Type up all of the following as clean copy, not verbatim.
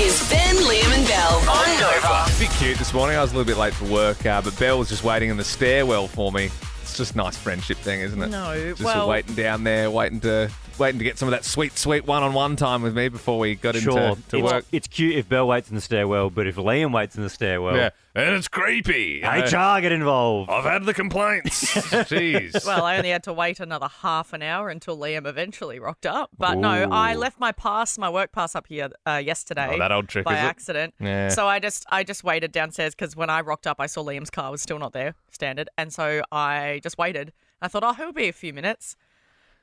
is Ben, Liam and Belle on Nova. A bit cute this morning. I was a little bit late for work, but Belle was just waiting in the stairwell for me. It's just a nice friendship thing, isn't it? No, just well- waiting down there, waiting to get some of that sweet one-on-one time with me before we got into work. It's cute if Belle waits in the stairwell, but if Liam waits in the stairwell, Yeah, and it's creepy. HR get involved. I've had the complaints. Jeez. Well, I only had to wait another half an hour until Liam eventually rocked up. But no, Ooh. I left my work pass up here yesterday. Oh, that old trick, by is it? accident. Yeah. So I just waited downstairs because when I rocked up, I saw Liam's car was still not there, standard, and so I just waited. I thought, he'll be a few minutes.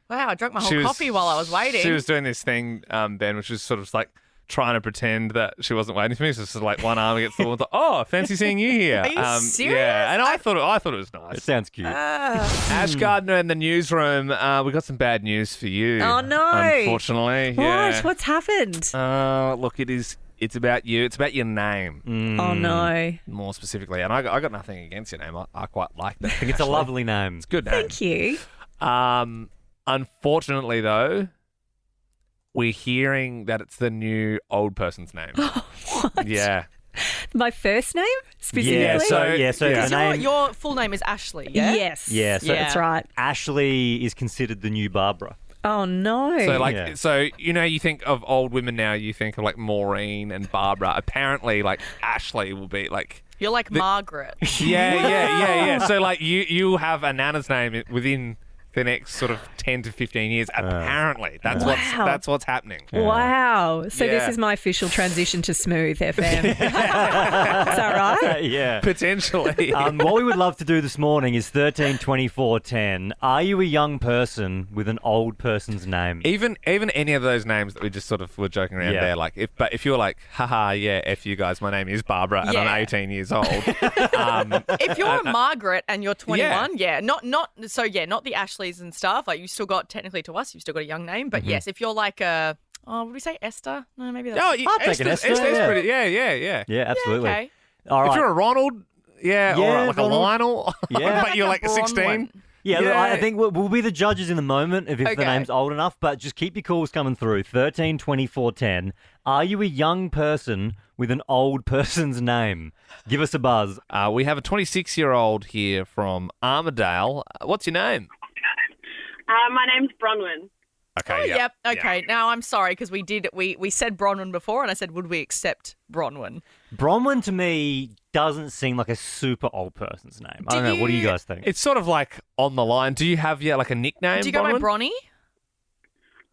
Wow, I drank my whole coffee while I was waiting. She was doing this thing, Ben, which was sort of like trying to pretend that she wasn't waiting for me. So it's sort of like one arm against the wall. Like, oh, fancy seeing you here. Are you serious? Yeah, and I thought it was nice. It sounds cute. Ash Gardner in the newsroom. We got some bad news for you. Oh, no. Unfortunately, yeah. What? What's happened? Look, it's about you. It's about your name, Oh, no. more specifically. And I got nothing against your name. I quite like that. I think it's a lovely name. It's a good name. Thank you. Unfortunately, though, we're hearing that it's the new old person's name. What? Yeah. My first name, specifically? Yeah, so the Because name. your full name is Ashley, yeah? Yes. Yeah, so That's right. Ashley is considered the new Barbara. Oh, no. So, Yeah. you think of old women now, you think of like Maureen and Barbara. Apparently, like Ashley will be like. You're like Margaret. Yeah. So, like, you have a nana's name within the next sort of 10 to 15 years. Apparently, that's what's happening. Wow. So Yeah. this is my official transition to Smooth FM. Is that right? Yeah. Potentially. What we would love to do this morning is 13 24 10. Are you a young person with an old person's name? Even any of those names that we just sort of were joking around Yeah. there, like if you're like, haha, yeah, F you guys, my name is Barbara and I'm Yeah. 18 years old. If you're a Margaret and you're 21, Yeah. not the Ashleys and stuff. Like, you still got, technically to us, you've still got a young name. But yes, if you're like would we say Esther? No, maybe that's. Oh, I'll take an Esther, yeah. pretty. Yeah. Yeah, absolutely. okay. All right. If you're a Ronald, Yeah, or like Ronald. a Lionel, Yeah. but you're like Like a 16. Bronwyn. Yeah, I think we'll be the judges in the moment if the Okay. name's old enough, but just keep your calls coming through. 13 24 10. Are you a young person with an old person's name? Give us a buzz. We have a 26-year-old here from Armidale. What's your name? My name's Bronwyn. Okay, Oh, yeah. yep. Okay. Now I'm sorry because we said Bronwyn before, and I said, would we accept Bronwyn? Bronwyn to me doesn't seem like a super old person's name. I don't know. What do you guys think? It's sort of like on the line. Do you have like a nickname? Do you go by Bronwyn? Bronny?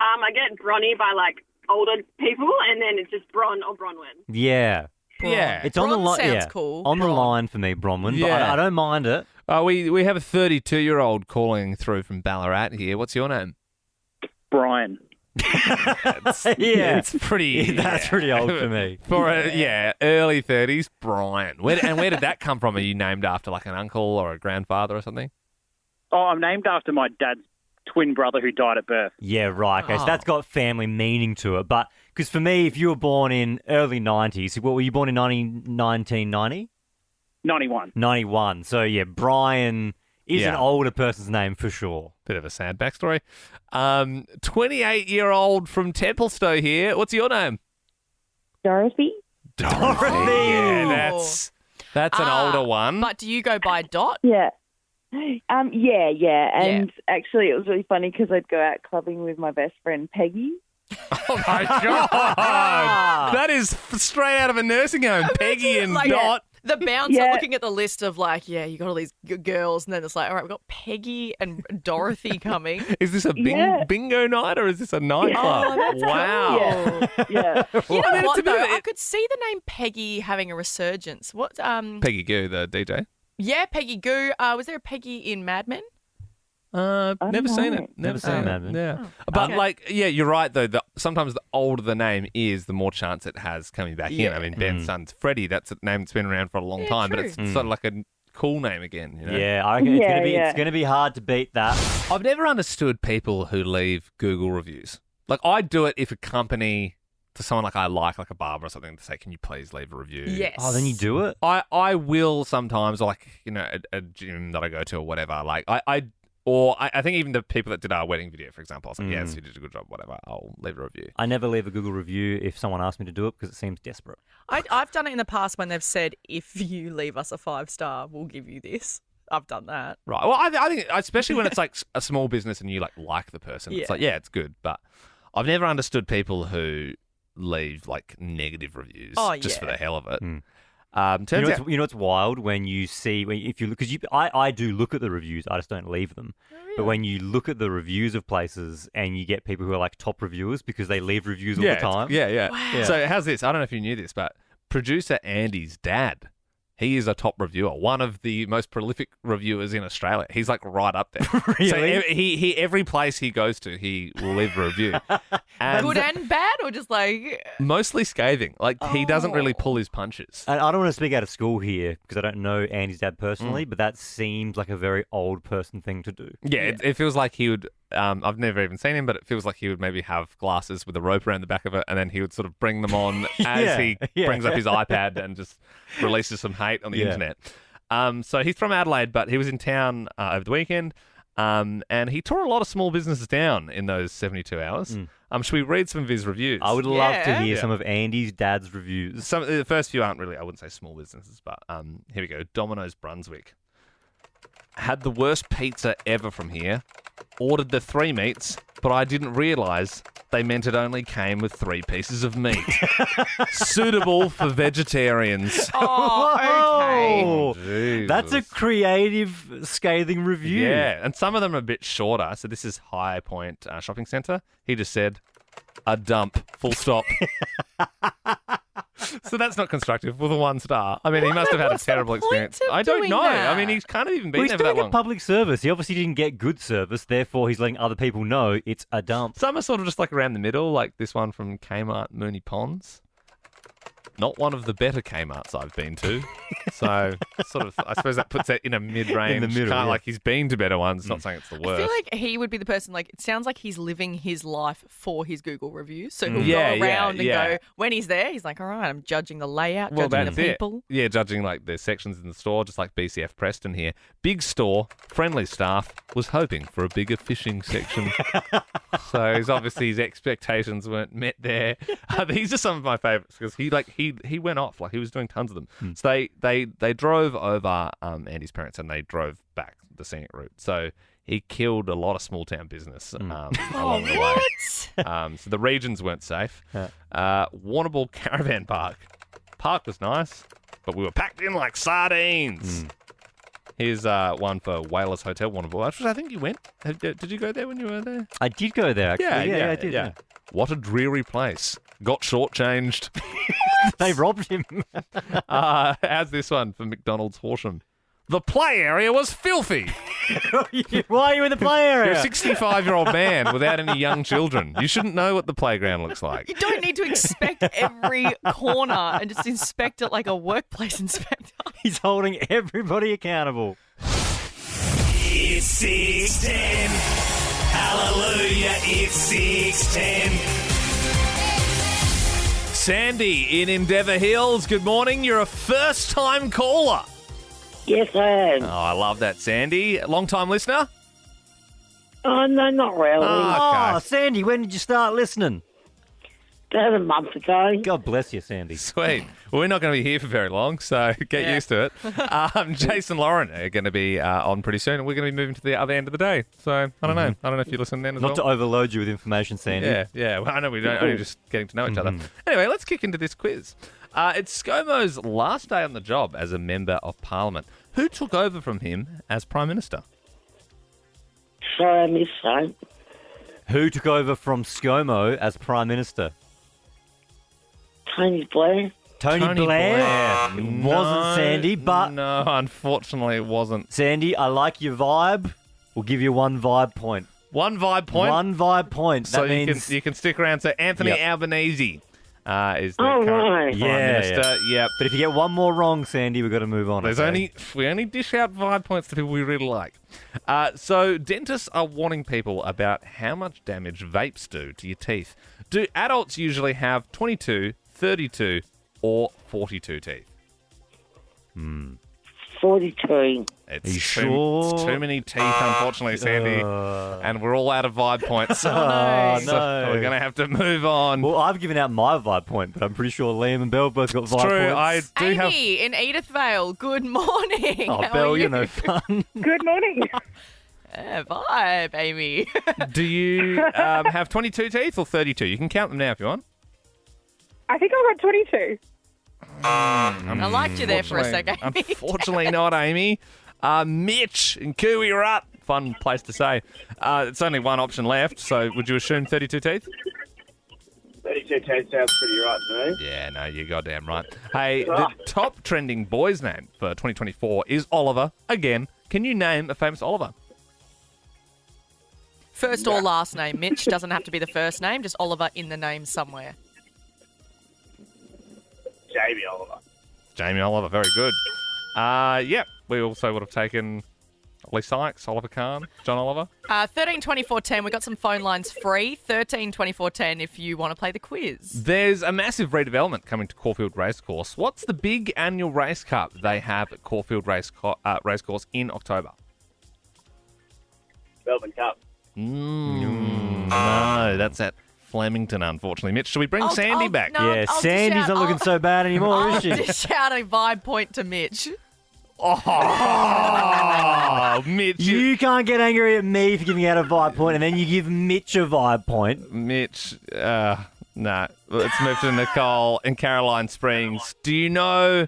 I get Bronny by like older people, and then it's just Bron or Bronwyn. Yeah. Yeah. It's on the Bron line. sounds Yeah. cool. On the Bron. line for me, Bronwyn, but Yeah. I don't mind it. We have a 32-year-old calling through from Ballarat here. What's your name? Brian. Yeah. It's pretty. That's pretty old for me. For early 30s, Brian. Where did that come from? Are you named after like an uncle or a grandfather or something? Oh, I'm named after my dad's twin brother who died at birth. Yeah, right. Okay, so Oh. that's got family meaning to it. But because for me, if you were born in early 90s, what were you born in 1990? 91. 91. So yeah, Brian is an Yeah. older person's name for sure. Bit of a sad backstory. 28-year-old from Templestowe here. What's your name? Dorothy? Dorothy! Yeah, that's an older one. But do you go by Dot? Yeah. And actually it was really funny because I'd go out clubbing with my best friend Peggy. Oh my God. That is straight out of a nursing home. Peggy and Like, Dot. The bouncer Yeah. looking at the list of like, you got all these girls, and then it's like, all right, we've got Peggy and Dorothy coming. Is this a Yeah. bingo night or is this a nightclub? Oh, that's wow. Yeah. You know I mean, what it's a bit though? of- I could see the name Peggy having a resurgence. What? Peggy Goo, the DJ. Yeah, Peggy Goo. Was there a Peggy in Mad Men? Never seen know. it. Never seen Mad Men. Yeah. Oh, But okay. you're right though. Sometimes the older the name is, the more chance it has coming back in. Yeah. I mean, Ben's son's Freddie. That's a name that's been around for a long Yeah, time, but true. it's sort of like a cool name again. You know? Yeah, I reckon Yeah, it's yeah. going to be hard to beat that. I've never understood people who leave Google reviews. Like, I'd do it if a company, to someone like I like a Barbara or something, to say, can you please leave a review? Yes. Oh, then you do it. I will sometimes, or like, a gym that I go to or whatever. Like, Or I think even the people that did our wedding video, for example, I was like, yes, you did a good job, whatever. I'll leave a review. I never leave a Google review if someone asks me to do it because it seems desperate. I've done it in the past when they've said, if you leave us a 5-star, we'll give you this. I've done that. Right. Well, I think, especially when it's like a small business and you like the person, it's like, it's good. But I've never understood people who leave like negative reviews just for the hell of it. Turns out, you know, it's wild when you see if you look because I do look at the reviews. I just don't leave them. Oh, really? But when you look at the reviews of places and you get people who are like top reviewers because they leave reviews all the time. Yeah. Wow. So how's this? I don't know if you knew this, but producer Andy's dad. He is a top reviewer, one of the most prolific reviewers in Australia. He's like right up there. Really? So he every place he goes to, he will leave a review. And Good and bad, or just like... mostly scathing. Like he doesn't really pull his punches. And I don't want to speak out of school here because I don't know Andy's dad personally, but that seems like a very old person thing to do. Yeah, it feels like he would. I've never even seen him, but it feels like he would maybe have glasses with a rope around the back of it, and then he would sort of bring them on as he brings up his iPad and just releases some hate on the internet. So he's from Adelaide, but he was in town over the weekend, and he tore a lot of small businesses down in those 72 hours. Should we read some of his reviews? I would love to hear some of Andy's dad's reviews. The first few aren't really, I wouldn't say small businesses, but here we go. Domino's Brunswick. Had the worst pizza ever from here. Ordered the 3 meats, but I didn't realise they meant it only came with 3 pieces of meat. Suitable for vegetarians. Oh, okay. Jesus. That's a creative, scathing review. Yeah, and some of them are a bit shorter. So this is High Point Shopping Centre. He just said, a dump, full stop. So that's not constructive with a 1 star. I mean, he must have had a terrible experience. I don't doing know. that? I mean, he's kind of even been Well, he's there for that doing long. a public service. He obviously didn't get good service, therefore he's letting other people know it's a dump. Some are sort of just like around the middle, like this one from Kmart Mooney Ponds. Not one of the better Kmarts I've been to. So, sort of, I suppose that puts it in a mid-range. In the middle, Kind of yeah. like he's been to better ones, not saying it's the I worst. feel like he would be the person, like, it sounds like he's living his life for his Google reviews. So he'll Yeah, go around yeah. and go, when he's there, he's like, all right, I'm judging the layout, Well, judging the that's it. people. Yeah, judging like the sections in the store, just like BCF Preston here. Big store, friendly staff, was hoping for a bigger fishing section. So his expectations weren't met there. These are some of my favourites because he went off, like he was doing tons of them. So they drove over Andy's parents and they drove back the scenic route. So he killed a lot of small town business along the way. So the regions weren't safe. Warrnambool Caravan Park. Park was nice, but we were packed in like sardines. Here's one for Whalers Hotel, Warrnambool, which I think you went. Did you go there when you were there? I did go there, actually. Yeah, I did. Yeah. What a dreary place. Got shortchanged. They robbed him. How's this one for McDonald's Horsham? The play area was filthy. Why are you in the play You're area? a 65-year-old man without any young children. You shouldn't know what the playground looks like. You don't need to inspect every corner and just inspect it like a workplace inspector. He's holding everybody accountable. It's 610. Hallelujah, it's 610. Sandy in Endeavour Hills, good morning. You're a first-time caller. Yes, I am. Oh, I love that, Sandy. Long-time listener? Oh, no, not really. Oh, Oh, Sandy, when did you start listening? About a month ago. God bless you, Sandy. Sweet. Well, we're not going to be here for very long, so get used to it. Jason and Lauren are going to be on pretty soon, and we're going to be moving to the other end of the day. So, I don't know. I don't know if you listen then as Not to well. overload you with information, Sandy. Yeah. Well, I know we don't only just getting to know each other. Anyway, let's kick into this quiz. It's ScoMo's last day on the job as a Member of Parliament. Who took over from him as Prime Minister? Sorry, I missed that. Who took over from ScoMo as Prime Minister? Tony Blair. Tony Blair. It No, wasn't Sandy, but no, unfortunately, it wasn't. Sandy, I like your vibe. We'll give you 1 vibe point. 1 vibe point. 1 vibe point. So That means you can stick around. So Anthony Yep. Albanese is the Oh, current right. Prime Minister. Yep. But if you get 1 more wrong, Sandy, we've got to move on. okay? We only dish out vibe points to people we really like. So dentists are warning people about how much damage vapes do to your teeth. Do adults usually have 22, 32, or 42 teeth? 42. It's Are you too, sure? it's too many teeth, unfortunately, Sandy. And we're all out of vibe points. Oh, no. So we're going to have to move on. Well, I've given out my vibe point, but I'm pretty sure Liam and Belle both got vibe True, I points. do have... Amy in Edithvale, good morning. Oh, How Belle, are you? you're no fun. Good morning. Yeah, vibe, Amy. Do you have 22 teeth or 32? You can count them now if you want. I think I got 22. I liked you there for a second, Amy. Unfortunately not, Amy. Mitch in Cooey-Rut. Fun place to say. It's only one option left, so would you assume 32 teeth? 32 teeth sounds pretty right to me. Yeah, no, you're goddamn right. Hey, the top trending boy's name for 2024 is Oliver. Again, can you name a famous Oliver? First or last name, Mitch. Doesn't have to be the first name, just Oliver in the name somewhere. Jamie Oliver. Jamie Oliver, very good. Yeah, we also would have taken Lee Sykes, Oliver Kahn, John Oliver. 13 24 10, we got some phone lines free. 13 24 10 if you want to play the quiz. There's a massive redevelopment coming to Caulfield Racecourse. What's the big annual race cup they have at Caulfield Racecourse in October? Melbourne Cup. No, that's at Flemington, unfortunately. Mitch, should we bring Sandy back? No, Yeah, I'll Sandy's dish not out- looking so bad anymore, I'll is she? dish out a vibe point to Mitch. Oh, Mitch. You can't get angry at me for giving out a vibe point, and then you give Mitch a vibe point. Mitch, no. Let's move to Nicole in Caroline Springs. Do you know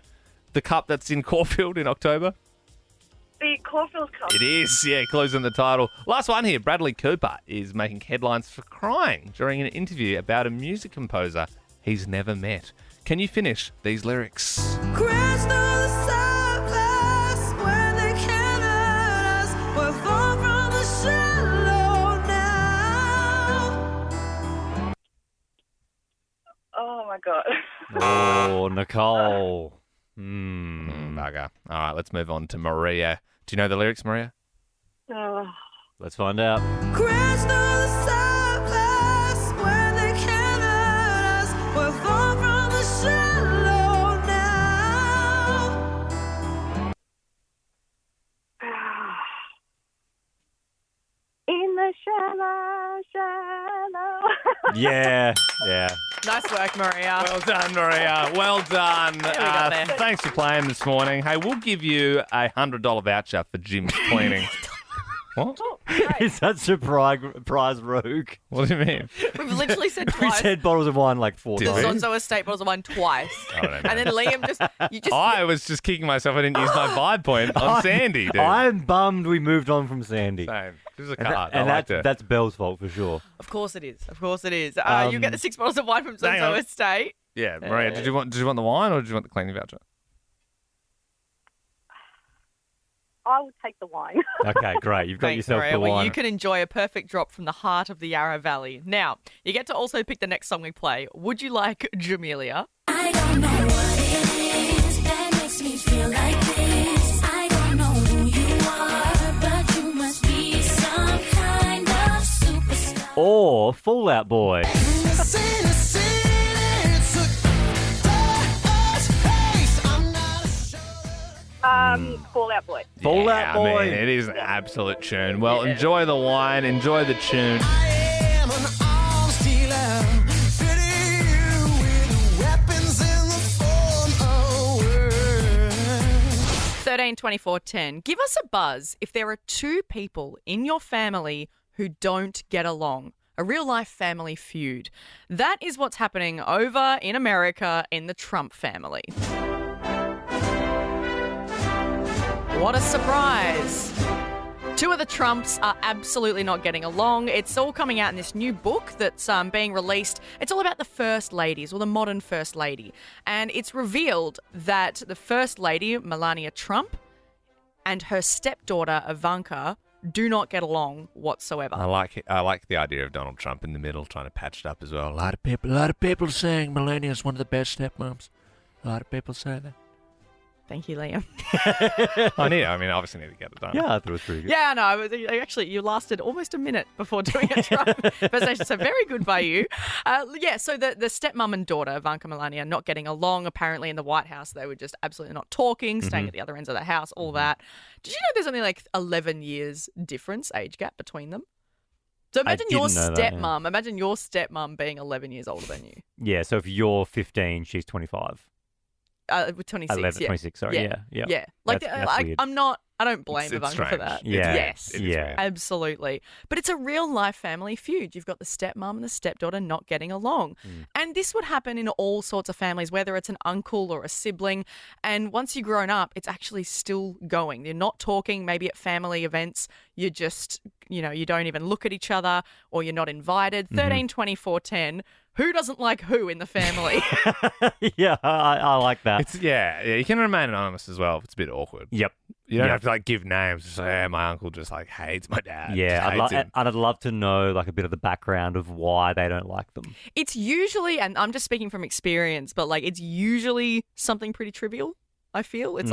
the cup that's in Caulfield in October? The Caulfield Cup. It is, yeah, clues in the title. Last one here. Bradley Cooper is making headlines for crying during an interview about a music composer he's never met. Can you finish these lyrics? Oh, my God. Oh, Nicole. Bugger. All right, let's move on to Maria. Do you know the lyrics, Maria? Oh. Let's find out. In the shallow. Yeah. Nice work, Maria. Well done, Maria. Well done. we got there. Thanks for playing this morning. Hey, we'll give you a $100 voucher for Jim's cleaning. What? Is that surprise rogue? What do you mean? We've literally said We twice. said bottles of wine like 4 The Did we? times. Zonzo Estate bottles of wine twice. I don't know. And then Liam you just I was just kicking myself. I didn't use my vibe point on Sandy, dude. I'm bummed we moved on from Sandy. Same. This is a And, card. and I liked it. that's Belle's fault for sure. Of course it is. Of course it is. You get the 6 bottles of wine from hang Zonzo on. Estate. Yeah, Maria. Did you want the wine or did you want the cleaning voucher? I will take the wine. Okay, great. You've got Thanks, yourself Maria. the Well, wine. you can enjoy a perfect drop from the heart of the Yarra Valley. Now, you get to also pick the next song we play. Would you like Jamelia? I don't know what it is that makes me feel like this. I don't know who you are, but you must be some kind of superstar. Or Fallout Boy. Fallout Boy. Fallout Boy. Man, it is an absolute tune. Well, enjoy the wine, enjoy the tune. 13 24 10. Give us a buzz if there are two people in your family who don't get along. A real life family feud. That is what's happening over in America in the Trump family. What a surprise. Two of the Trumps are absolutely not getting along. It's all coming out in this new book that's being released. It's all about the First Ladies, or the modern First Lady. And it's revealed that the First Lady, Melania Trump, and her stepdaughter, Ivanka, do not get along whatsoever. I like the idea of Donald Trump in the middle trying to patch it up as well. A lot of people saying Melania's one of the best stepmoms. A lot of people say that. Thank you, Liam. Obviously need to get it done. Yeah, I thought it was pretty good. Yeah, no, actually, you lasted almost a minute before doing a Trump impersonation, so very good by you. So the stepmom and daughter, Ivanka Melania, not getting along. Apparently in the White House, they were just absolutely not talking, staying at the other ends of the house, all that. Did you know there's only like 11 years difference, age gap between them? So imagine your stepmom. Imagine your stepmom being 11 years older than you. Yeah, so if you're 15, she's 25. 26. 11, yeah. 26, sorry. Yeah. Like, That's weird. I don't blame It's Ivanka for strange. that. Yeah. Yes. Yeah. Absolutely. But it's a real life family feud. You've got the stepmom and the stepdaughter not getting along. And this would happen in all sorts of families, whether it's an uncle or a sibling. And once you've grown up, it's actually still going. You're not talking, maybe at family events. You're just, you don't even look at each other or you're not invited. 13, 24, 10. Who doesn't like who in the family? Yeah, I like that. You can remain anonymous as well if it's a bit awkward. Yep. You don't have to give names. Just say, my uncle just hates my dad. Yeah, Just hates him. I'd love to know a bit of the background of why they don't like them. It's usually, and I'm just speaking from experience, but it's usually something pretty trivial. I feel it's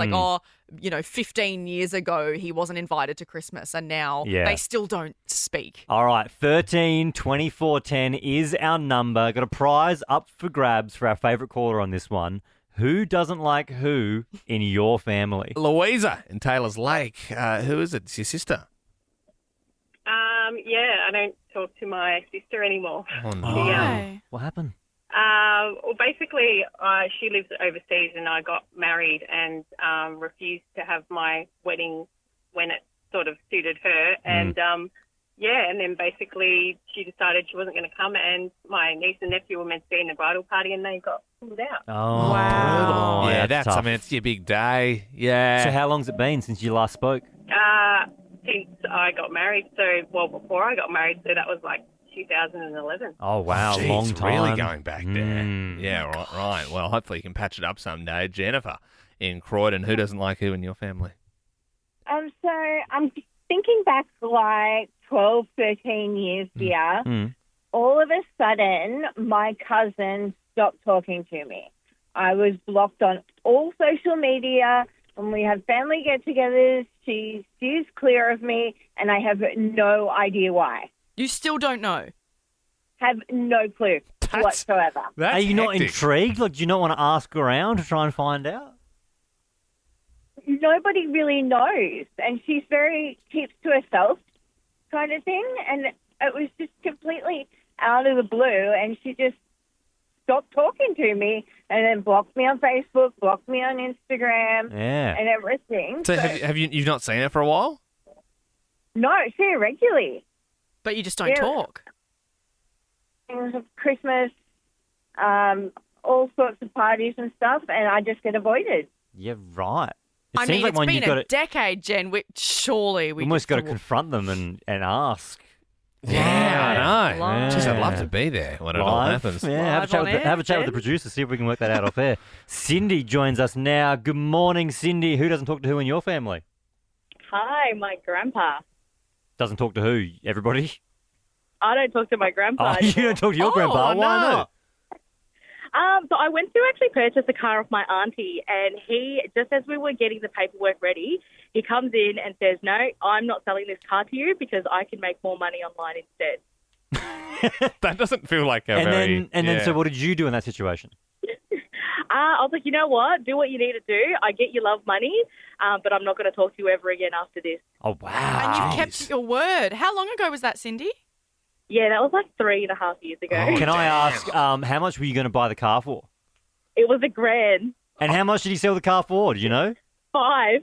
15 years ago he wasn't invited to Christmas and now they still don't speak. All right, 13 24 10 is our number. Got a prize up for grabs for our favourite caller on this one. Who doesn't like who in your family? Louisa in Taylor's Lake. Who is it? It's your sister. I don't talk to my sister anymore. Oh, no. Why? What happened? Well, basically, she lives overseas and I got married and refused to have my wedding when it sort of suited her. And, and then basically she decided she wasn't going to come and my niece and nephew were meant to be in the bridal party and they got pulled out. Oh, wow. brutal. Yeah, that's tough. it's your big day. Yeah. So how long's it been since you last spoke? Since I got married, before I got married, so that was 2011. Oh, wow, Jeez, long time. Really going back there. Yeah, right. Well, hopefully you can patch it up someday. Jennifer in Croydon, who doesn't like who in your family? So I'm thinking back 12, 13 years here. All of a sudden, my cousin stopped talking to me. I was blocked on all social media. When we have family get-togethers, she steers clear of me, and I have no idea why. You still don't know? Have no clue whatsoever. Are you not intrigued? Do you not want to ask around to try and find out? Nobody really knows, and she's very keeps to herself kind of thing, and it was just completely out of the blue, and she just stopped talking to me and then blocked me on Facebook, blocked me on Instagram and everything. So have you've not seen her for a while? No, I see her regularly. But you just don't talk? Things of Christmas, all sorts of parties and stuff, and I just get avoided. Yeah, right. It I seems mean, like it's when been you've got a decade, Jen. Surely we almost got to just- confront them and ask. Yeah, I know. Live. Just I'd love to be there when it all Live. happens. Yeah, have a chat with the producer, see if we can work that out off air. Cindy joins us now. Good morning, Cindy. Who doesn't talk to who in your family? Hi, my grandpa. Doesn't talk to who? Everybody? I don't talk to my grandpa. Oh, you don't talk to your grandpa? Why not? So I went to actually purchase a car off my auntie, and he, just as we were getting the paperwork ready, he comes in and says, "No, I'm not selling this car to you because I can make more money online instead." That doesn't feel like a And very... then, so what did you do in that situation? I was like, you know what? Do what you need to do. I get you love money, but I'm not going to talk to you ever again after this. Oh, wow. And you've kept your word. How long ago was that, Cindy? Yeah, that was 3.5 years ago. Can I ask, how much were you going to buy the car for? It was $1,000. And how much did he sell the car for? Do you know? 5.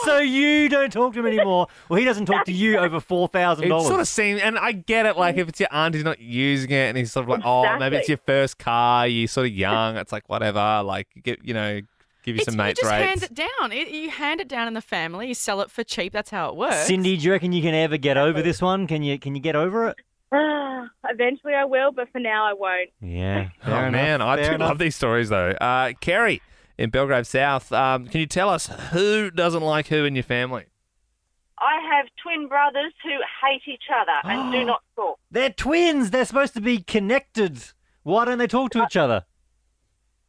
So you don't talk to him anymore. Well, he doesn't talk to you over $4,000. It sort of seems, and I get it, if it's your auntie's not using it and he's sort of oh, maybe it's your first car, you're sort of young, it's whatever, give you some mates You just rates. hand it down. You hand it down in the family. You sell it for cheap. That's how it works. Cindy, do you reckon you can ever get over this one? Can you get over it? Eventually I will, but for now I won't. Yeah. Oh, man, I do love these stories, though. Kerry in Belgrave South, can you tell us who doesn't like who in your family? I have twin brothers who hate each other and do not talk. They're twins. They're supposed to be connected. Why don't they talk to each other?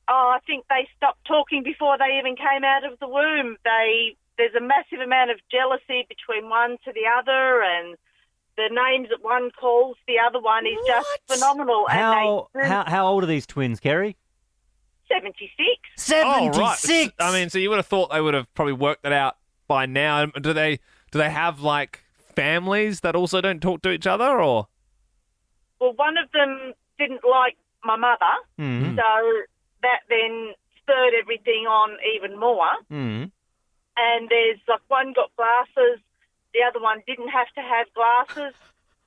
Oh, I think they stopped talking before they even came out of the womb. There's a massive amount of jealousy between one to the other, and the names that one calls the other one is just phenomenal. How old are these twins, Kerry? 76. 76. I mean, so you would have thought they would have probably worked that out by now. Do they have like families that also don't talk to each other, or? Well, one of them didn't like my mother, so that then spurred everything on even more. And there's like one got glasses, the other one didn't have to have glasses.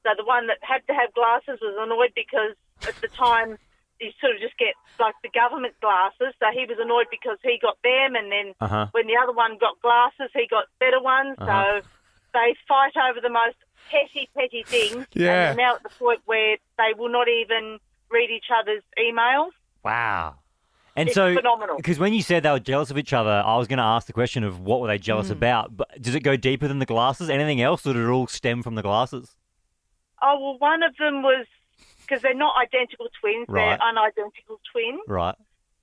So the one that had to have glasses was annoyed because at the time you sort of just get like the government glasses. So he was annoyed because he got them, and then when the other one got glasses, he got better ones. So they fight over the most petty things. Yeah. And they're now at the point where they will not even read each other's emails. Wow. And It's so, phenomenal. because when you said they were jealous of each other, I was going to ask the question of what were they jealous about. But does it go deeper than the glasses? Anything else, or did it all stem from the glasses? Oh, well, one of them was, because they're not identical twins, Right. they're unidentical twins. Right.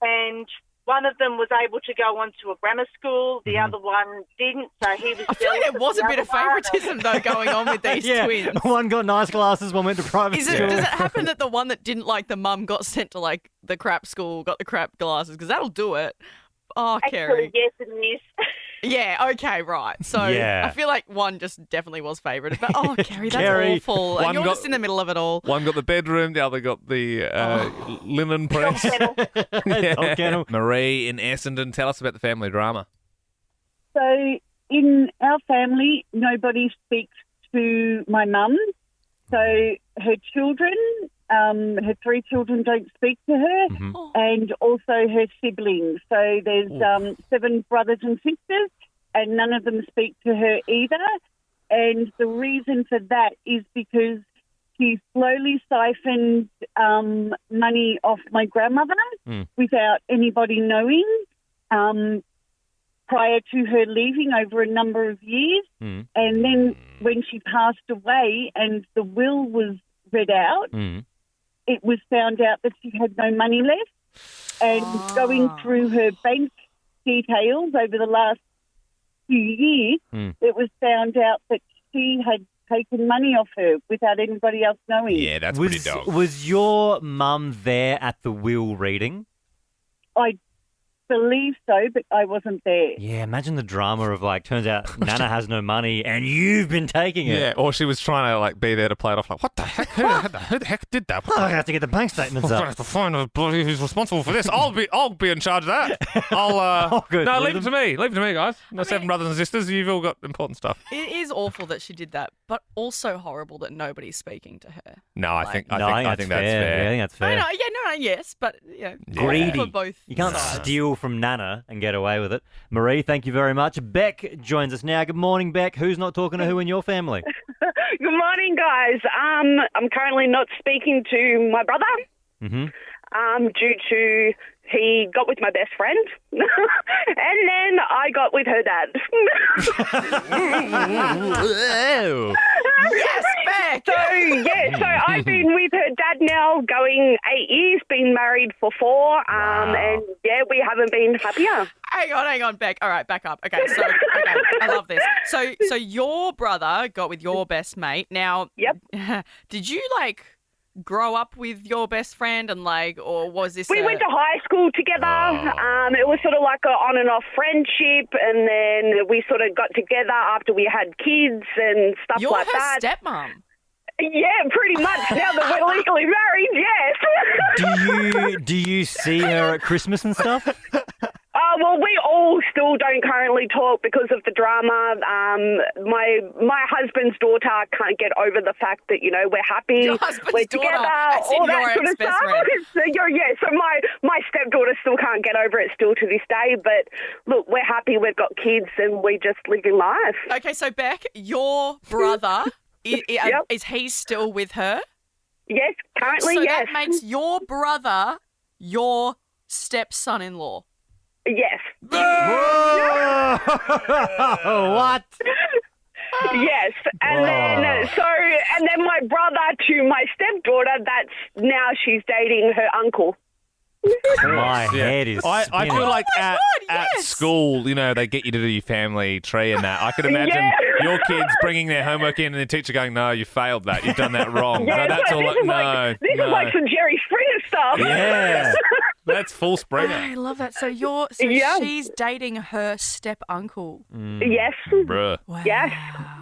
And one of them was able to go on to a grammar school. The other one didn't, so he was I feel like there was a bit of favouritism, though, going on with these twins. One got nice glasses, one went to private school. Does it happen that the one that didn't like the mum got sent to, like, the crap school, got the crap glasses? Because that'll do it. Oh, Kerry. Actually, yes, it is. Yeah, okay, right. So Yeah. I feel like one just definitely was favoured. But, oh, Kerry, that's Kerry, awful. And you're just in the middle of it all. One got the bedroom, the other got the linen press. Dog kennel. Marie in Essendon, tell us about the family drama. So in our family, nobody speaks to my mum. So her children, her 3 children don't speak to her, and also her siblings. So there's 7 brothers and sisters, and none of them speak to her either. And the reason for that is because she slowly siphoned money off my grandmother without anybody knowing. Prior to her leaving over a number of years. And then when she passed away and the will was read out, it was found out that she had no money left. And going through her bank details over the last few years, it was found out that she had taken money off her without anybody else knowing. Yeah, that's pretty dog. Was your mum there at the will reading? I believe so, but I wasn't there. Yeah, imagine the drama of, like, turns out Nana has no money and you've been taking it. Yeah, or she was trying to like be there to play it off like, what the heck? Who the heck did that? I have to get the bank statements I up. have to find a bloody who's responsible for this. I'll be in charge of that. I'll go no, through leave it to me. Leave it to me, guys. No 7 brothers and sisters. You've all got important stuff. It is awful that she did that, but also horrible that nobody's speaking to her. No, I think that's fair. fair. Yeah, I think that's fair. Yes, but Greedy. for both. You can't sides. steal from Nana and get away with it. Marie, thank you very much. Beck joins us now. Good morning, Beck. Who's not talking to who in your family? Good morning, guys. I'm currently not speaking to my brother due to he got with my best friend, and then I got with her dad. Yes, Beck! So I've been with her dad now going 8 years, been married for 4, and yeah, we haven't been happier. Hang on, Beck. All right, back up. Okay, I love this. So your brother got with your best mate. Now, did you like grow up with your best friend and like, or was this? We went to high school together. It was sort of like a on and off friendship, and then we sort of got together after we had kids and stuff You're like her that. stepmom. Yeah, pretty much. Now that we're legally married, yes. Do you see her at Christmas and stuff? Well, we all still don't currently talk because of the drama. My husband's daughter can't get over the fact that, you know, we're happy, Your husband's we're daughter, together, as in all that your sort of ex-best stuff. friend. So my stepdaughter still can't get over it still to this day. But look, we're happy, we've got kids, and we just living life. Okay, so Beck, your brother, is he still with her? Yes, currently, so yes. that makes your brother your stepson-in-law. Yes. What? Yes, and then my brother to my stepdaughter. That's now she's dating her uncle. My head is I spinning. feel like at yes. school, you know, they get you to do your family tree and that. I could imagine your kids bringing their homework in and the teacher going, "No, you failed that. You've done that wrong." Yeah, No, that's all. this is like some Jerry Springer stuff. Yeah, that's full Springer. I love that. So Yeah. she's dating her step uncle. Yes. Bruh. Yes.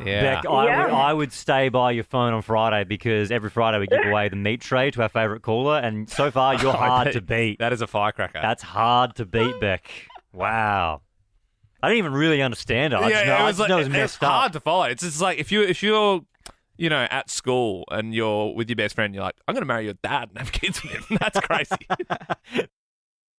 Yeah. Beck, I would stay by your phone on Friday because every Friday we give away the meat tray to our favourite caller, and so far you're hard to beat. That is a firecracker. That's hard to beat, Beck. Wow. I don't even really understand it. I just know, it's messed up. hard to follow. It's just like if you're you know, at school and you're with your best friend, you're like, I'm going to marry your dad and have kids with him. That's crazy.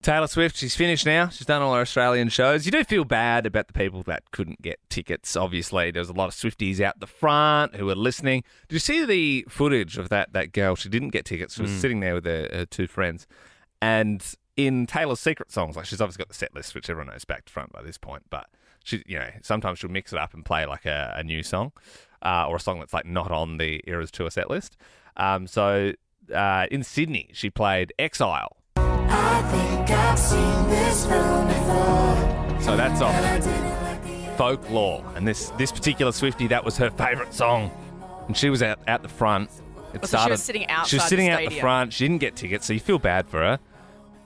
Taylor Swift, she's finished now. She's done all her Australian shows. You do feel bad about the people that couldn't get tickets, obviously. There was a lot of Swifties out the front who were listening. Did you see the footage of that girl? She didn't get tickets. She was sitting there with her two friends. And in Taylor's secret songs, like she's obviously got the set list, which everyone knows back to front by this point, but she, you know, sometimes she'll mix it up and play like a new song or a song that's like not on the Eras Tour set list. So in Sydney, she played Exile. I think I've seen this film before. So that's off Folklore. And this particular Swiftie, that was her favourite song. And she was out the front. So she was sitting outside She was sitting the out the stadium. front. She didn't get tickets, so you feel bad for her.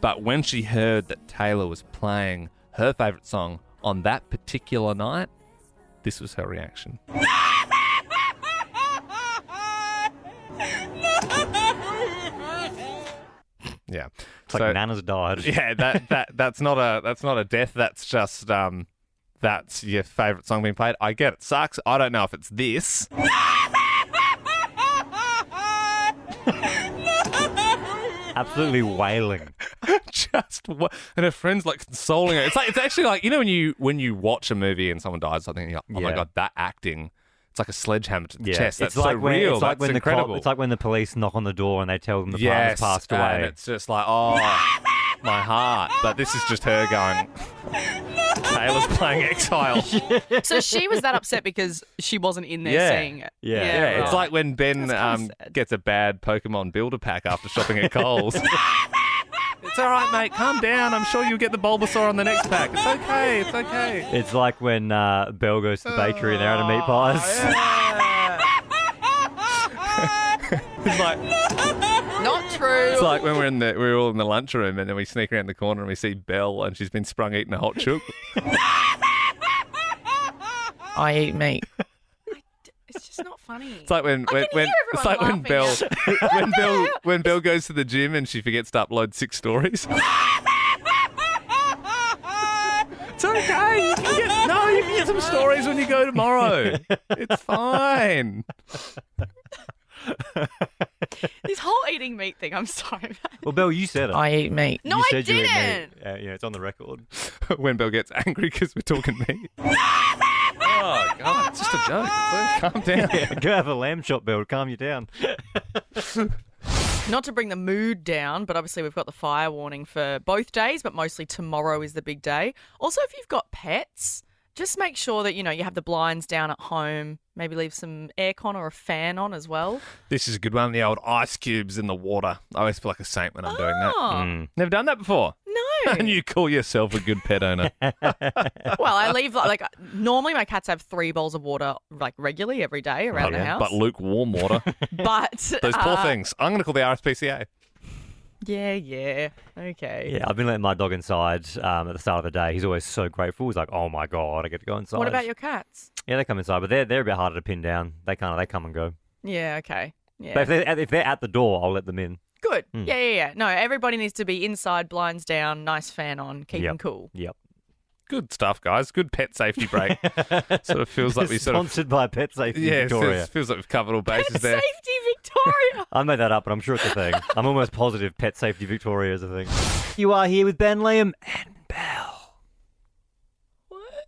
But when she heard that Taylor was playing her favourite song on that particular night, this was her reaction. Yeah, It's like Nana's died. Yeah, that's not a death. That's just that's your favourite song being played. I get it. Sucks. I don't know if it's this. Absolutely wailing. And her friend's like consoling her. It's actually like, you know, when you watch a movie and someone dies, something, you're like, oh my god, that acting. It's like a sledgehammer to the chest. That's so real. It's like That's when incredible. it's like when the police knock on the door and they tell them the partner's passed away. And it's just like, oh, my heart. But this is just her going, Taylor's playing Exile. So she was that upset because she wasn't in there seeing it. Yeah. right. It's like when Ben gets a bad Pokemon Builder pack after shopping at Coles. It's all right, mate. Calm down. I'm sure you'll get the Bulbasaur on the next pack. It's okay. It's okay. It's like when Belle goes to the bakery and they're out of meat pies. It's like not true. It's like when we're all in the lunchroom and then we sneak around the corner and we see Belle and she's been sprung eating a hot chook. I eat meat. It's just not funny. It's like when Belle goes to the gym and she forgets to upload 6 stories. It's okay. You can get some stories when you go tomorrow. It's fine. This whole eating meat thing, I'm sorry. Well, Belle, you said it. I eat meat. No, You I said you eat meat. didn't. Yeah, it's on the record. When Belle gets angry because we're talking meat. Oh, God, it's just a joke. Calm down. Yeah, go have a lamb chop, Belle, to calm you down. Not to bring the mood down, but obviously we've got the fire warning for both days, but mostly tomorrow is the big day. Also, if you've got pets, just make sure that, you know, you have the blinds down at home. Maybe leave some aircon or a fan on as well. This is a good one. The old ice cubes in the water. I always feel like a saint when I'm doing that. Oh. Never done that before. No. And you call yourself a good pet owner. Well, I leave, like, normally my cats have 3 bowls of water, like, regularly every day around the house. But lukewarm water. But Those poor things. I'm going to call the RSPCA. Yeah. Okay. Yeah, I've been letting my dog inside at the start of the day. He's always so grateful. He's like, oh my God, I get to go inside. What about your cats? Yeah, they come inside, but they're a bit harder to pin down. They come and go. Yeah, okay. Yeah. But if they're at the door, I'll let them in. Good. Yeah. No, everybody needs to be inside, blinds down, nice fan on, keep them cool. Yep. Good stuff, guys. Good pet safety break. Sort of feels like we Sponsored by Pet Safety Victoria. It feels like we've covered all bases Pet there. Safety Victoria. I made that up, but I'm sure it's a thing. I'm almost positive Pet Safety Victoria is a thing. You are here with Ben, Liam, and Belle. What?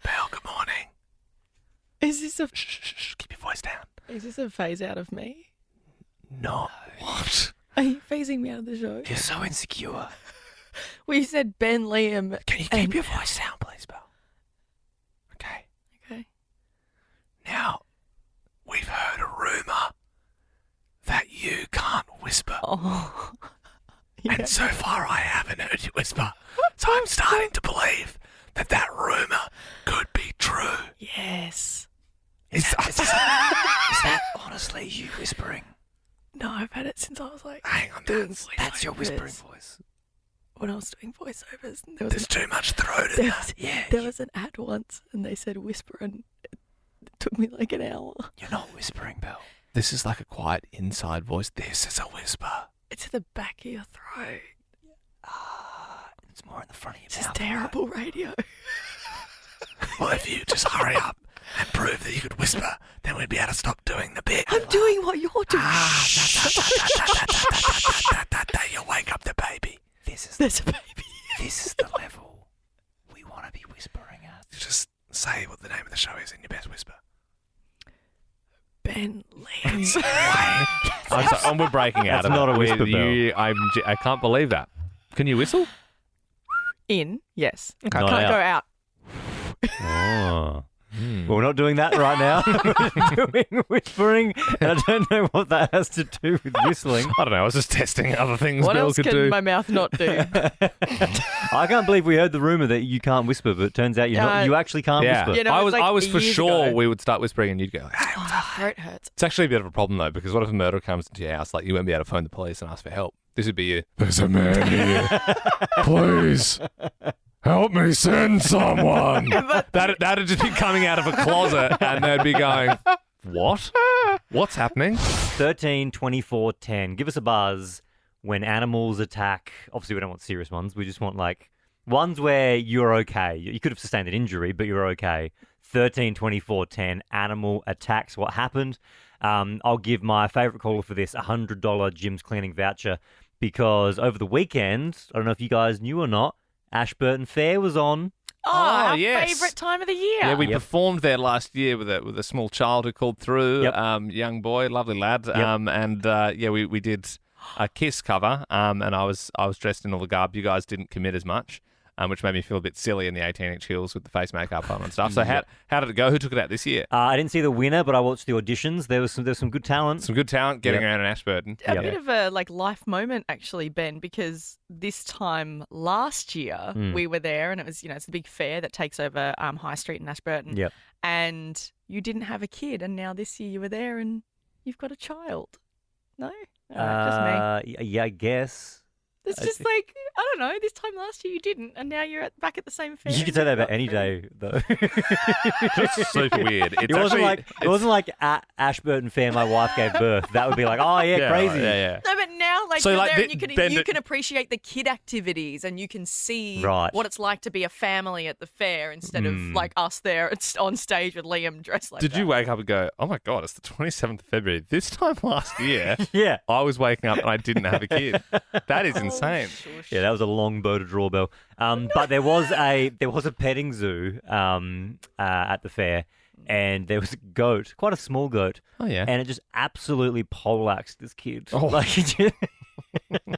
Belle, good morning. Is this a... Shh, keep your voice down. Is this a phase out of me? No. What? Are you phasing me out of the show? You're so insecure. Well, you said Ben, Liam... Can you keep your voice down, please, Belle? Okay. Now, we've heard a rumour that you can't whisper. Oh. And so far I haven't heard you whisper. So I'm starting to believe that rumour could be true. Yes. Is that honestly you whispering? No, I've had it since I was like Hang on, doing That's your whispering voiceovers. voice. When I was doing voiceovers, There's too much throat in that. There was an ad once, and they said whisper, and it took me like an hour. You're not whispering, Belle. This is like a quiet inside voice. This is a whisper. It's at the back of your throat. It's more in the front of your This is mouth. terrible radio. Well, if you just hurry up and prove that you could whisper, then we'd be able to stop doing the bit. I'm doing what you're doing. You wake up the baby. There's a baby. This is the level we want to be whispering at. You just say what the name of the show is in your best whisper. Ben Lee. I'm sorry, we're breaking out That's of not it. a whisper, I can't believe that. Can you whistle? In, yes. Okay. Can't Not go out. out. Oh. Well, we're not doing that right now. We're doing whispering, and I don't know what that has to do with whistling. I don't know. I was just testing other things What Bill else could can do. my mouth not do? I can't believe we heard the rumour that you can't whisper, but it turns out you actually can't Yeah, whisper. You know, I it's was. like I was for years sure ago. we would start whispering, and you'd go, "Hey, Oh, my throat hurts. It's actually a bit of a problem though, because what if a murderer comes into your house? Like, you won't be able to phone the police and ask for help. This would be you. There's a man here. Please help me send someone. That'd just be coming out of a closet, and they'd be going, "What? What's happening?" 13, 24, 10. Give us a buzz when animals attack. Obviously, we don't want serious ones. We just want like ones where you're okay. You could have sustained an injury, but you're okay. 13, 24, 10. Animal attacks. What happened? I'll give my favourite caller for this $100 Jim's Cleaning voucher because over the weekend, I don't know if you guys knew or not, Ashburton Fair was on. Oh, our yes. favourite time of the year. Yeah, we performed there last year with a small child who called through. Young boy, lovely lad. We did a Kiss cover. And I was dressed in all the garb. You guys didn't commit as much, which made me feel a bit silly in the 18-inch heels with the face makeup on and stuff. So how did it go? Who took it out this year? I didn't see the winner, but I watched the auditions. There was some good talent. Some good talent getting around in Ashburton. A bit of a life moment actually, Ben, because this time last year we were there, and it was it's the big fair that takes over High Street in Ashburton. Yep. And you didn't have a kid, and now this year you were there, and you've got a child. No, just me. Yeah, I guess. It's just like, I don't know, this time last year you didn't, and now you're back at the same fair. You could say that about any day, though. It's super weird. It wasn't like at Ashburton Fair my wife gave birth. That would be like, oh yeah, crazy. Yeah. No, but now So, you're like, there and you Ben- can appreciate the kid activities, and you can see Right. what it's like to be a family at the fair instead of like us there on stage with Liam dressed like Did that. you wake up and go, oh my God, it's the 27th of February. This time last year, Yeah. I was waking up and I didn't have a kid. That is insane. Yeah, that was a long bow to draw, Bell. But there was a petting zoo at the fair, and there was a goat, quite a small goat. Oh yeah. And it just absolutely poleaxed this kid. Oh. Like, it just...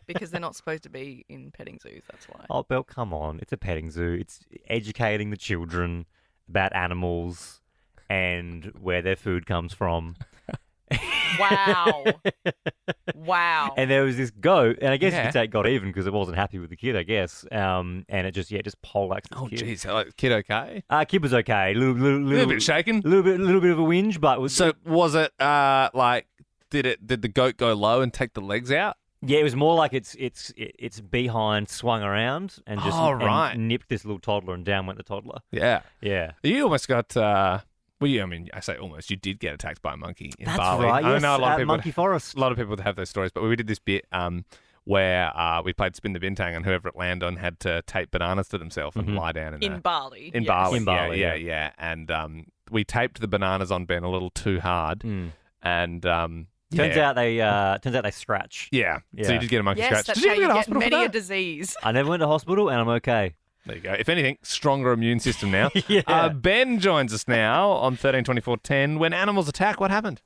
Because they're not supposed to be in petting zoos, that's why. Oh, Belle, come on. It's a petting zoo. It's educating the children about animals and where their food comes from. Wow. Wow. And there was this goat, and I guess you could say it got even because it wasn't happy with the kid, I guess. And it just poleaxed the kid. Oh, jeez. Like, kid okay? Kid was okay. Little bit shaken? Little bit of a whinge, but it was... So was it did the goat go low and take the legs out? Yeah, it was more like its behind swung around and just and nipped this little toddler, and down went the toddler. Yeah. Yeah. You almost got I say almost. You did get attacked by a monkey in That's Bali. right, I yes, know a lot of at people. Monkey Forest. A lot of people would have those stories, but we did this bit where we played Spin the Bintang, and whoever it landed on had to tape bananas to themselves and lie down In Bali. In yes. Bali. In Bali, Yeah. And we taped the bananas on Ben a little too hard, and Turns out they scratch. Yeah. So you did get a monkey Yes, scratch. that's Did you how ever you go to get hospital for many a that? disease. I never went to hospital, and I'm okay. There you go. If anything, stronger immune system now. Yeah. Ben joins us now on 13-24-10. When animals attack, what happened?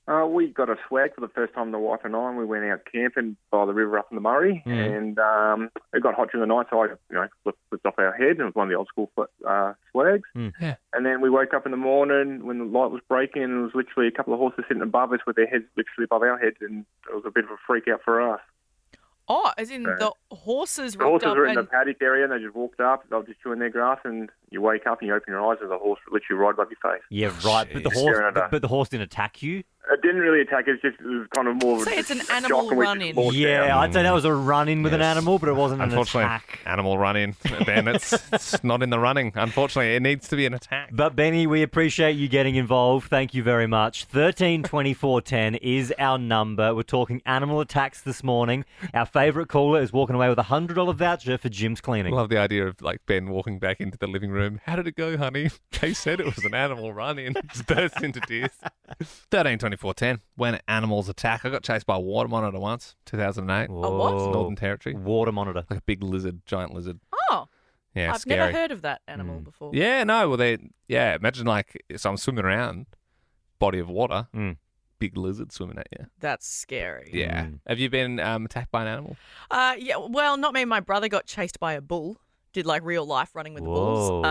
We got a swag for the first time, the wife and I, and we went out camping by the river up in the Murray, and it got hot during the night, so I flipped off our head, and it was one of the old school swags. Yeah. And then we woke up in the morning when the light was breaking, and it was literally a couple of horses sitting above us with their heads literally above our heads, and it was a bit of a freak out for us. Oh, as in the horses The rocked horses up were in and the paddock area and they just walked up. They were just chewing their grass and you wake up and you open your eyes and the horse literally right above your face. Yeah, right. But the horse didn't attack you. It didn't really attack. It was kind of more. Say it's an shock animal and we run-in. just launched Yeah, out. I'd say that was a run-in with an animal, but it wasn't an Unfortunately, attack. animal run-in, Ben. It's not in the running. Unfortunately, it needs to be an attack. But Benny, we appreciate you getting involved. Thank you very much. 132410 is our number. We're talking animal attacks this morning. Our favourite caller is walking away with a $100 voucher for Jim's cleaning. I love the idea of like Ben walking back into the living room. How did it go, honey? They said it was an animal run-in. Just burst into tears. 132410. When animals attack. I got chased by a water monitor once, 2008. A what? Northern Territory. Water monitor. Like a big lizard, giant lizard. Oh, Yeah, I've scary. never heard of that animal before. Yeah, no. Well, imagine like, so I'm swimming around, body of water, big lizard swimming at you. That's scary. Yeah. Have you been attacked by an animal? Yeah, well, not me. My brother got chased by a bull. Did like real life running with the bulls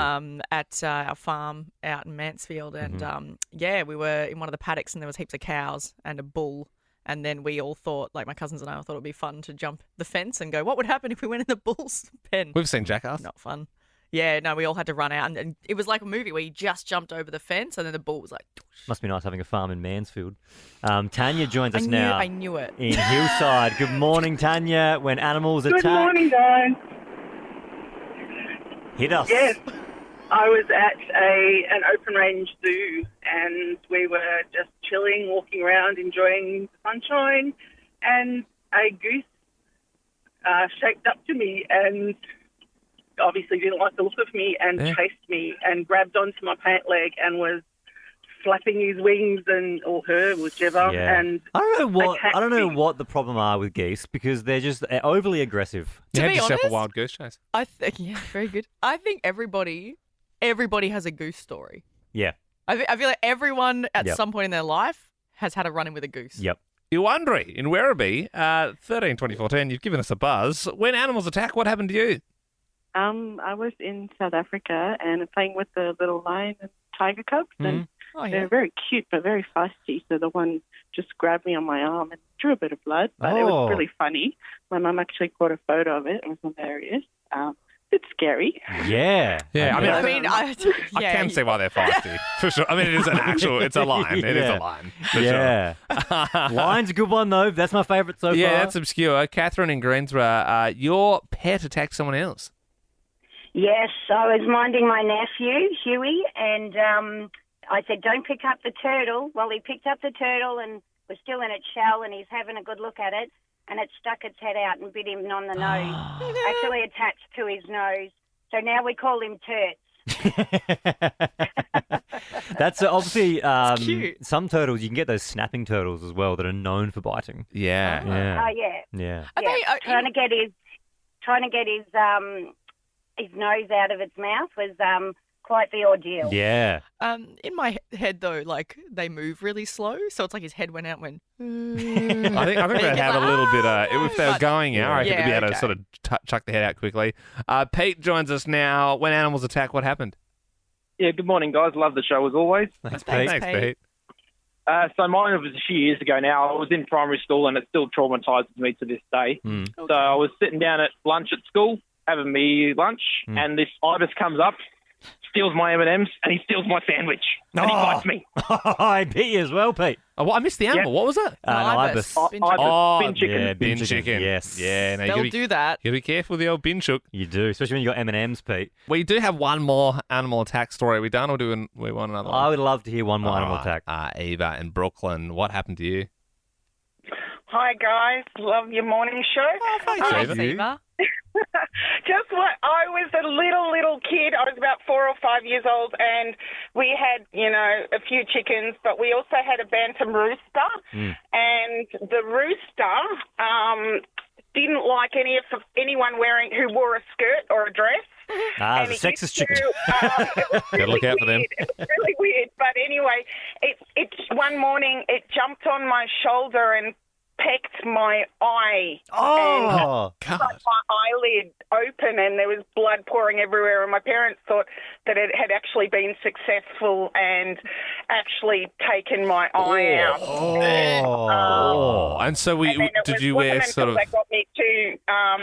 at our farm out in Mansfield. And yeah, we were in one of the paddocks and there was heaps of cows and a bull. And then we all thought, like my cousins and I all thought it would be fun to jump the fence and go, what would happen if we went in the bull's pen? We've seen Jackass. Not fun. Yeah, no, we all had to run out. And it was like a movie where you just jumped over the fence and then the bull was like... Must be nice having a farm in Mansfield. Tanya joins us now. I knew it. In Hillside. Good morning, Tanya. When animals attack... Good morning, guys. Hit us. Yes, I was at an open range zoo and we were just chilling, walking around, enjoying the sunshine, and a goose shaped up to me and obviously didn't like the look of me and chased me and grabbed onto my pant leg and was flapping his wings or her, whichever. Yeah. And I don't know me. what the problem are with geese because they're just overly aggressive. You To had be yourself honest, a wild goose chase. Yeah, very good. I think everybody has a goose story. Yeah. I feel like everyone at Yep. some point in their life has had a run-in with a goose. Yep. Iwandri in Werribee, 132410, you've given us a buzz. When animals attack, what happened to you? I was in South Africa and playing with the little lion and tiger cubs, and Oh, yeah. they're very cute but very feisty. So the one just grabbed me on my arm and drew a bit of blood, but it was really funny. My mum actually caught a photo of it. It was hilarious. It's scary. Yeah. Yeah, I can see why they're feisty, for sure. I mean, it is an actual, it's a line. It is a line, for Yeah. Line's a good one, though. That's my favourite so Yeah, far. that's obscure. Catherine in Greensborough, your pet attacked someone else. Yes, I was minding my nephew, Huey, and I said, don't pick up the turtle. Well, he picked up the turtle and was still in its shell, and he's having a good look at it, and it stuck its head out and bit him on the nose, actually attached to his nose. So now we call him Turts. That's obviously cute. some turtles. You can get those snapping turtles as well that are known for biting. Yeah. Oh, yeah. Yeah. Yeah, trying to get his nose out of its mouth was quite the ordeal. Yeah. In my head though, like they move really slow, so it's like his head went out when. I think they'd have a little bit, if they were going out, I reckon they'd be able to sort of chuck the head out quickly. Pete joins us now. When animals attack, what happened? Yeah, good morning, guys. Love the show as always. Thanks, Pete. So mine was a few years ago now. I was in primary school and it still traumatises me to this day. So I was sitting down at lunch at school, having me lunch, and this ibis comes up, steals my M&Ms, and he steals my sandwich. And he bites me. I beat you as well, Pete. Oh, I missed the animal. What was that? An ibis. Bin chicken. Yeah, bin chicken. Yes. Yeah, no, They'll do that. You gotta be careful with the old bin chook. You do, especially when you got M&Ms, Pete. We do have one more animal attack story. Are we done or do we want another one? I would love to hear one more animal attack. Eva in Brooklyn, what happened to you? Hi, guys. Love your morning show. Oh, thanks, Eva. Just what I was a little kid. I was about 4 or 5 years old, and we had, a few chickens, but we also had a bantam rooster. And the rooster didn't like anyone who wore a skirt or a dress. It's a sexist chicken. Gotta look out for them. It was really weird, but anyway, it one morning it jumped on my shoulder and pecked my eye. Oh, and cut my eyelid open, and there was blood pouring everywhere. And my parents thought that it had actually been successful and actually taken my eye out. And so did you wear wear sort of? They got me to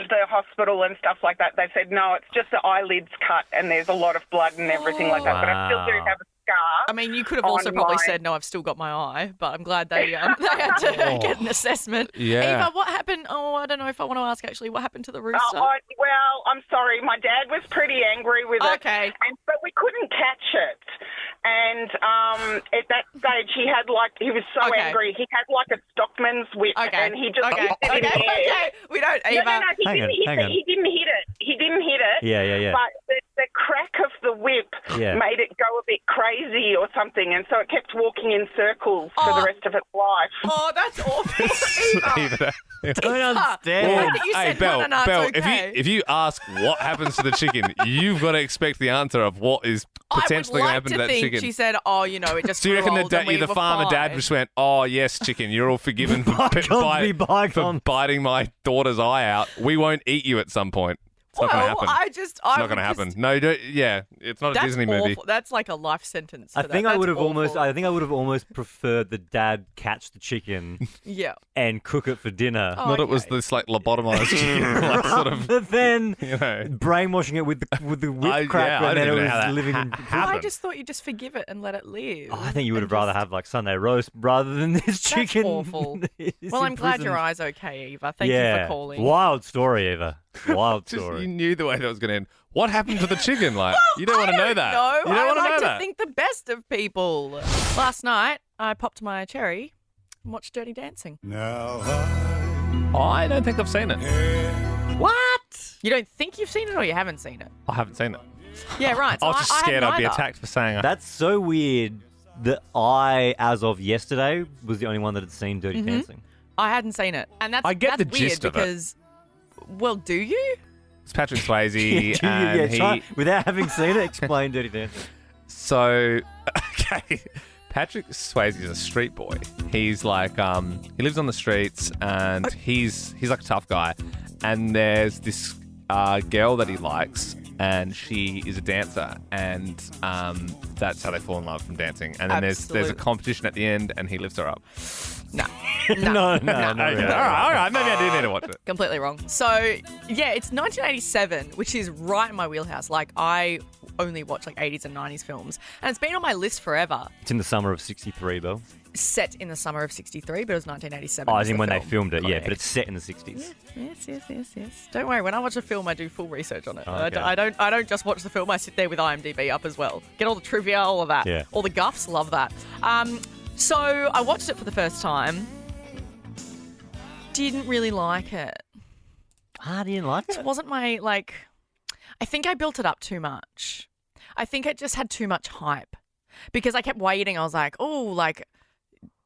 the hospital and stuff like that. They said, no, it's just the eyelids cut and there's a lot of blood and everything like that. But I still do have a scar. I mean, you could have also probably said, no, I've still got my eye, but I'm glad they had to get an assessment. Yeah. Eva, what happened? Oh, I don't know if I want to ask, actually. What happened to the rooster? Well, I'm sorry. My dad was pretty angry with it. Okay. But we couldn't catch it. And at that stage, he was so angry. He had like a stockman's whip, and he just whipped it in the air. Okay, we don't, Eva. No, he didn't hit it. He didn't hit it. Yeah. But the crack of the whip made it go a bit crazy or something, and so it kept walking in circles for the rest of its life. Oh, that's awful. Eva. Don't understand. The fact that you said, Belle, no, it's Belle, okay. if you ask what happens to the chicken, you've got to expect the answer of what is potentially going to happen to that chicken. She said, oh, it just Do you reckon grew old and we the were farmer fine. dad just went, oh, yes, chicken, you're all forgiven for biting my daughter's eye out. We won't eat you at some point. It's not going to happen. It's not going to happen. No, it's not a That's Disney awful. movie. That's like a life sentence. I think I would have almost preferred the dad catch the chicken Yeah. and cook it for dinner. Oh, Not it was this like lobotomized chicken, like sort of. But then brainwashing it with the whip crack, and then it was living in. I just thought you'd just forgive it and let it live. I think you would have rather have like Sunday roast rather than this chicken. Awful. Well, I'm glad your eye's okay, Eva. Thank you for calling. Wild story, Eva. Wild Just, story. you knew the way that was going to end. What happened to the chicken? Like, you don't want to know that. No, You don't I want to like know to that. think the best of people. Last night, I popped my cherry and watched Dirty Dancing. I don't think I've seen it. What? You don't think you've seen it or you haven't seen it? I haven't seen it. Yeah, right. So I was just I scared hadn't I'd be either. attacked for saying it. That's so weird that I, as of yesterday, was the only one that had seen Dirty Dancing. I hadn't seen it. And that's I get that's the weird gist of it. because, well, do you? It's Patrick Swayze, and yeah, he... try, without having seen it, explain Dirty Dancing. So, okay, Patrick Swayze is a street boy. He's like, he lives on the streets, and he's like a tough guy. And there's this girl that he likes, and she is a dancer, and that's how they fall in love from dancing. And then there's a competition at the end, and he lifts her up. No. No, Okay. All right. Maybe I do need to watch it. Completely wrong. So, yeah, it's 1987, which is right in my wheelhouse. Like, I only watch like 80s and 90s films, and it's been on my list forever. It's in the summer of '63, Belle. Set in the summer of '63, but it was 1987. Oh, was as in the when they film. filmed it, yeah, Correct. but it's set in the '60s. Yes. Don't worry. When I watch a film, I do full research on it. Oh, okay. I don't just watch the film. I sit there with IMDb up as well. Get all the trivia, all of that. Yeah. All the guffs. Love that. So I watched it for the first time. Didn't really like it. I didn't like it. It wasn't my like. I think I built it up too much. I think it just had too much hype because I kept waiting. I was like, oh, like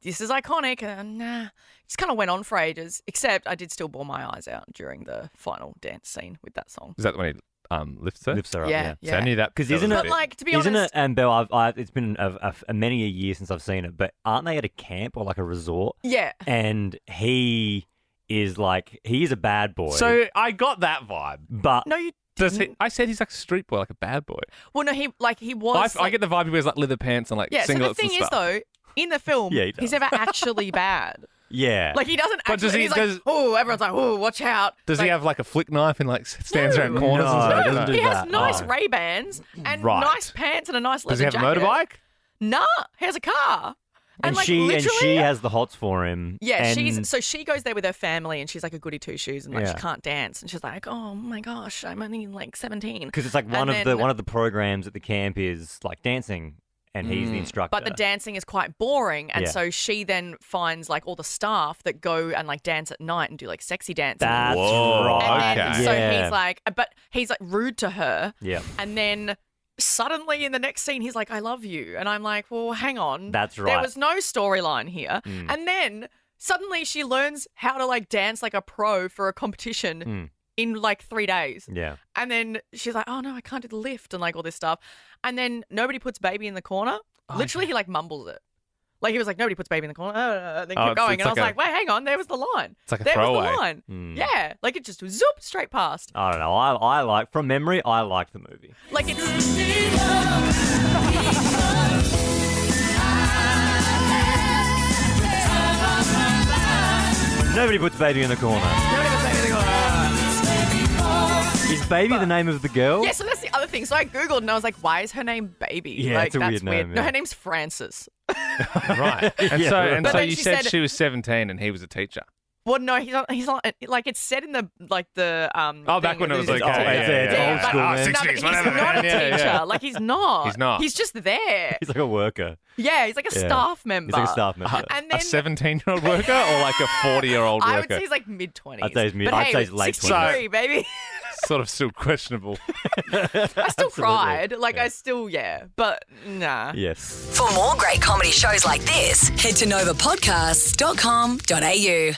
this is iconic, and nah, just kind of went on for ages. Except I did still bawl my eyes out during the final dance scene with that song. Is that when he lifts her? Lifts her up, Yeah, yeah. So I knew that. Because that isn't was it? a bit- like, to be isn't honest- it? And Belle, it's been many a year since I've seen it, but aren't they at a camp or like a resort? Yeah. And he is a bad boy. So I got that vibe. But No, you. Does he? I said he's like a street boy, like a bad boy. Well, no, he was. I get the vibe he wears like leather pants and like Yeah. So singlets the thing and is, stuff. though, in the film, Yeah, he does. he's never actually bad. yeah, Like he doesn't But actually. does he- he's does- like, oh, everyone's like, oh, watch out. Does like, he have like a flick knife and like stands around corners No, and he stuff? doesn't do He has that. nice Oh. Ray Bans and Right. nice pants and a nice leather Does he have a jacket. motorbike? Nah, he has a car. and like, she literally, has the hots for him. Yeah, and she goes there with her family and she's like a goody two shoes and like Yeah. she can't dance and she's like, oh my gosh, I'm only like 17. because it's like one of the programs at the camp is like dancing, and he's the instructor. But the dancing is quite boring, and Yeah. so she then finds like all the staff that go and like dance at night and do like sexy dancing. That's Whoa, right. okay. So Yeah. he's like, but he's like rude to her. Yeah. And then suddenly in the next scene, he's like, I love you. And I'm like, well, hang on. That's There right. was no storyline here. And then suddenly she learns how to like dance like a pro for a competition in like 3 days. Yeah. And then she's like, oh no, I can't do the lift and like all this stuff. And then nobody puts baby in the corner. Literally, he like mumbles it. Like, he was like, nobody puts baby in the corner. And then Oh, kept going. it's And I was like like, wait, hang on. There was the line. It's like a there throwaway. was the line. Yeah. Like, it just zoop straight past. I don't know. I like, from memory, I like the movie. Like, it's... Nobody puts baby in the corner. Nobody puts baby in the corner. Is baby the name of the girl? Yeah, so that's the other thing. So I Googled and I was like, why is her name Baby? Yeah, like, it's a that's weird name, No, yeah. her name's Frances. Right. And Yeah, so, right. and But so then you she said said- she was 17 and he was a teacher. Well, no, he's not, like, it's said in the, like, the, Oh, back when it was like, okay. It's old but- school, no, man. but 60s, he's whatever, not a man. Yeah, teacher. yeah. Like, he's not. He's not. He's just there. He's like a worker. Yeah, he's like a Yeah. staff member. He's like a staff member. And A then 17-year-old worker or like a 40-year-old worker? I would say he's like mid-20s. I'd say he's mid- But I'd hey, say he's late 63, baby. Sort of still questionable. I still cried. Like, I still, but nah. Yes. For more great comedy shows like this, head to novapodcasts.com.au.